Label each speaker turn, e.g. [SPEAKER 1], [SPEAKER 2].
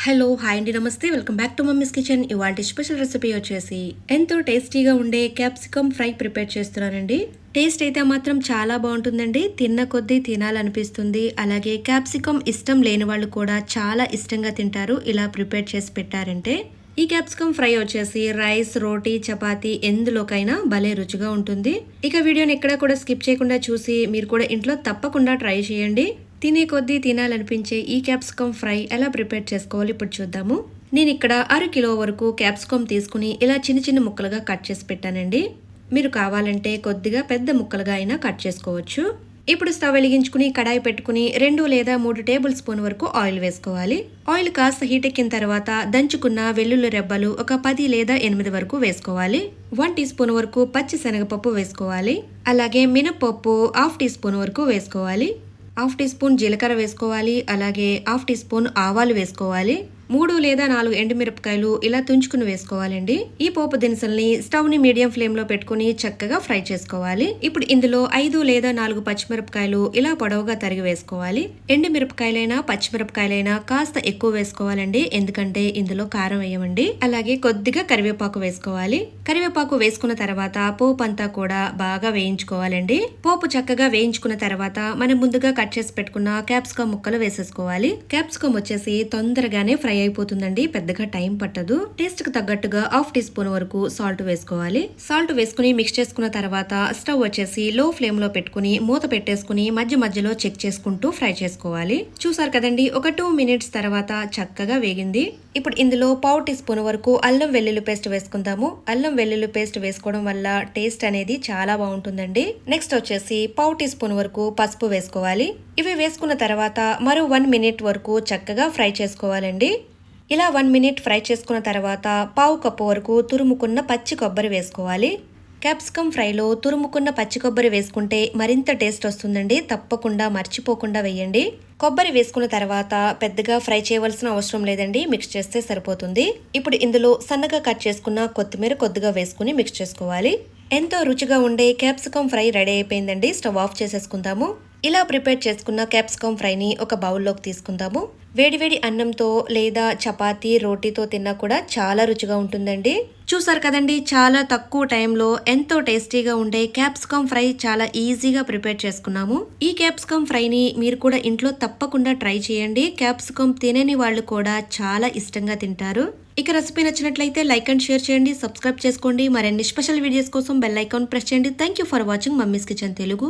[SPEAKER 1] Hello hi అండి నమస్తే welcome back to mummies kitchen. ఇవాళ స్పెషల్ రెసిపీ వచ్చేసి ఎంతో టేస్టీగా ఉండే క్యాప్సికమ్ ఫ్రై ప్రిపేర్ చేస్తున్నానండి. టేస్ట్ అయితే మాత్రం చాలా బాగుంటుందండి. తిన్న కొద్దీ తినాలనిపిస్తుంది. అలాగే క్యాప్సికమ్ ఇష్టం లేని వాళ్ళు కూడా చాలా ఇష్టంగా తింటారు ఇలా ప్రిపేర్ చేసి పెట్టారంటే. ఈ క్యాప్సికమ్ ఫ్రై వచ్చేసి రైస్, రోటీ, చపాతీ ఎందులోకైనా భలే రుచిగా ఉంటుంది. ఇక వీడియోని ఎక్కడా కూడా స్కిప్ చేయకుండా చూసి మీరు కూడా ఇంట్లో తప్పకుండా ట్రై చేయండి. తినే కొద్దీ తినాలనిపించే ఈ క్యాప్సికమ్ ఫ్రై ఎలా ప్రిపేర్ చేసుకోవాలి ఇప్పుడు చూద్దాము. నేను ఇక్కడ 1/2 కిలో వరకు క్యాప్సికమ్ తీసుకుని ఇలా చిన్న చిన్న ముక్కలుగా కట్ చేసి పెట్టానండి. మీరు కావాలంటే కొద్దిగా పెద్ద ముక్కలుగా అయినా కట్ చేసుకోవచ్చు. ఇప్పుడు స్టవ్ వెలిగించుకుని కడాయి పెట్టుకుని 2 లేదా 3 టేబుల్ స్పూన్ వరకు ఆయిల్ వేసుకోవాలి. ఆయిల్ కాస్త హీట్ ఎక్కిన తర్వాత దంచుకున్న వెల్లుల్లి రెబ్బలు ఒక 10 లేదా 8 వరకు వేసుకోవాలి. 1 టీ స్పూన్ వరకు పచ్చి శనగపప్పు వేసుకోవాలి. అలాగే మినపప్పు 1/2 టీ స్పూన్ వరకు వేసుకోవాలి. 1/2 టీ స్పూన్ జీలకర్ర వేసుకోవాలి. అలాగే 1/2 టీ స్పూన్ ఆవాలు వేసుకోవాలి. 3 లేదా 4 ఎండుమిరపకాయలు ఇలా తుంచుకుని వేసుకోవాలండి. ఈ పోపు దినుసుల్ని స్టవ్ ని మీడియం ఫ్లేమ్ లో పెట్టుకుని చక్కగా ఫ్రై చేసుకోవాలి. ఇప్పుడు ఇందులో 5 లేదా 4 పచ్చిమిరపకాయలు ఇలా పొడవుగా తరిగి వేసుకోవాలి. ఎండుమిరపకాయలైనా పచ్చిమిరపకాయలైనా కాస్త ఎక్కువ వేసుకోవాలండి, ఎందుకంటే ఇందులో కారం వేయమండి. అలాగే కొద్దిగా కరివేపాకు వేసుకోవాలి. కరివేపాకు వేసుకున్న తర్వాత పోపు అంతా కూడా బాగా వేయించుకోవాలండి. పోపు చక్కగా వేయించుకున్న తర్వాత మనం ముందుగా కట్ చేసి పెట్టుకున్న క్యాప్సికమ్ ముక్కలు వేసేసుకోవాలి. క్యాప్సికమ్ వచ్చేసి తొందరగానే ఫ్రై అయిపోతుందండి, పెద్దగా టైం పట్టదు. టేస్ట్ కు తగ్గట్టుగా 1/2 టీ స్పూన్ వరకు సాల్ట్ వేసుకోవాలి. సాల్ట్ వేసుకుని మిక్స్ చేసుకున్న తర్వాత స్టవ్ వచ్చేసి లో ఫ్లేమ్ లో పెట్టుకుని మూత పెట్టేసుకుని మధ్య మధ్యలో చెక్ చేసుకుంటూ ఫ్రై చేసుకోవాలి. చూసారు కదండి, ఒక 2 మినిట్స్ తర్వాత చక్కగా వేగింది. ఇప్పుడు ఇందులో 1/4 టీ స్పూన్ వరకు అల్లం వెల్లుల్లి పేస్ట్ వేసుకుందాము. అల్లం వెల్లుల్లి పేస్ట్ వేసుకోవడం వల్ల టేస్ట్ అనేది చాలా బాగుంటుందండి. నెక్స్ట్ వచ్చేసి 1/4 టీ స్పూన్ వరకు పసుపు వేసుకోవాలి. ఇవి వేసుకున్న తర్వాత మరో 1 మినిట్ వరకు చక్కగా ఫ్రై చేసుకోవాలండి. ఇలా 1 మినిట్ ఫ్రై చేసుకున్న తర్వాత 1/2 కప్పు వరకు తురుముకున్న పచ్చి కొబ్బరి వేసుకోవాలి. క్యాప్సికమ్ ఫ్రైలో తురుముకున్న పచ్చి కొబ్బరి వేసుకుంటే మరింత టేస్ట్ వస్తుందండి, తప్పకుండా మర్చిపోకుండా వేయండి. కొబ్బరి వేసుకున్న తర్వాత పెద్దగా ఫ్రై చేయవలసిన అవసరం లేదండి, మిక్స్ చేస్తే సరిపోతుంది. ఇప్పుడు ఇందులో సన్నగా కట్ చేసుకున్న కొత్తిమీర కొద్దిగా వేసుకుని మిక్స్ చేసుకోవాలి. ఎంతో రుచిగా ఉండే క్యాప్సికమ్ ఫ్రై రెడీ అయిపోయిందండి. స్టవ్ ఆఫ్ చేసేసుకుందాము. ఇలా ప్రిపేర్ చేసుకున్న క్యాప్సికమ్ ఫ్రైని ఒక బౌల్లోకి తీసుకుందాము. వేడివేడి అన్నంతో లేదా చపాతీ, రోటీతో తిన్నా కూడా చాలా రుచిగా ఉంటుందండి. చూసారు కదండి, చాలా తక్కువ టైంలో ఎంతో టేస్టీగా ఉండే క్యాప్సికమ్ ఫ్రై చాలా ఈజీగా ప్రిపేర్ చేసుకున్నాము. ఈ క్యాప్సికమ్ ఫ్రైని మీరు కూడా ఇంట్లో తప్పకుండా ట్రై చేయండి. క్యాప్సికమ్ తినని వాళ్ళు కూడా చాలా ఇష్టంగా తింటారు. ఇక రెసిపీ నచ్చినట్లయితే లైక్ అండ్ షేర్ చేయండి, సబ్స్క్రైబ్ చేసుకోండి. మరిన్ని స్పెషల్ వీడియోస్ కోసం బెల్ ఐకాన్ ప్రెస్ చేయండి. Thank you for watching mummies kitchen Telugu.